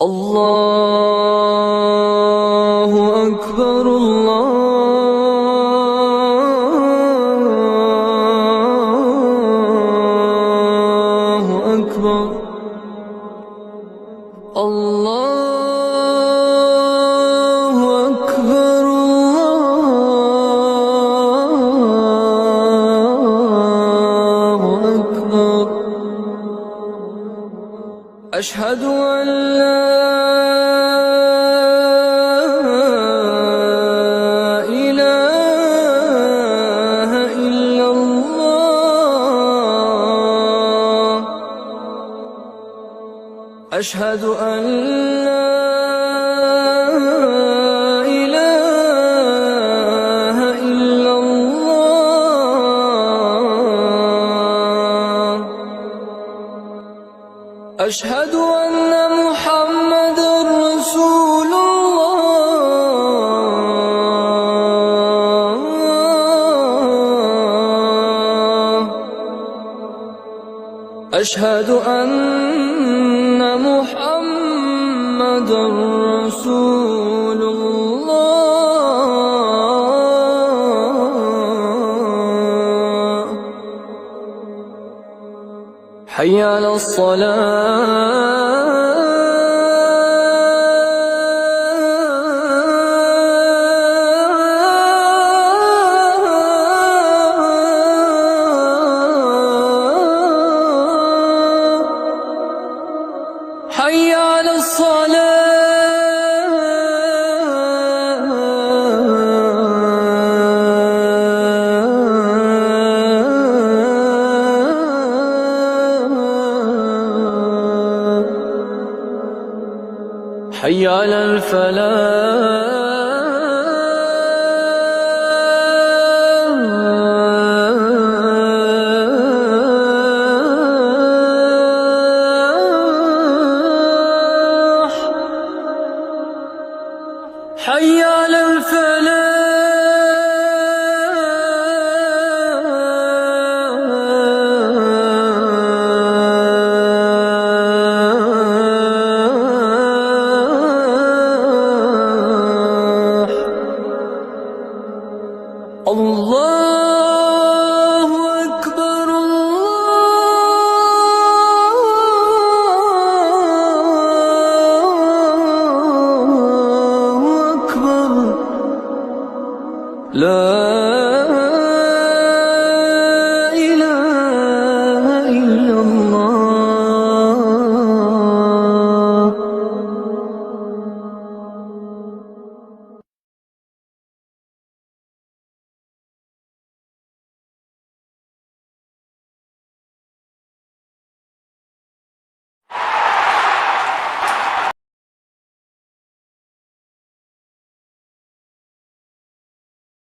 الله أكبر الله أكبر الله أكبر الله أكبر أشهد أن لا إله إلا الله أشهد أن لا إله إلا الله أشهد أن محمدًا رسول الله أشهد أن محمدًا رسول الله حي على الصلاة حي على الصلاة حي على الفلاح حي على الفلاح الله أكبر الله أكبر لا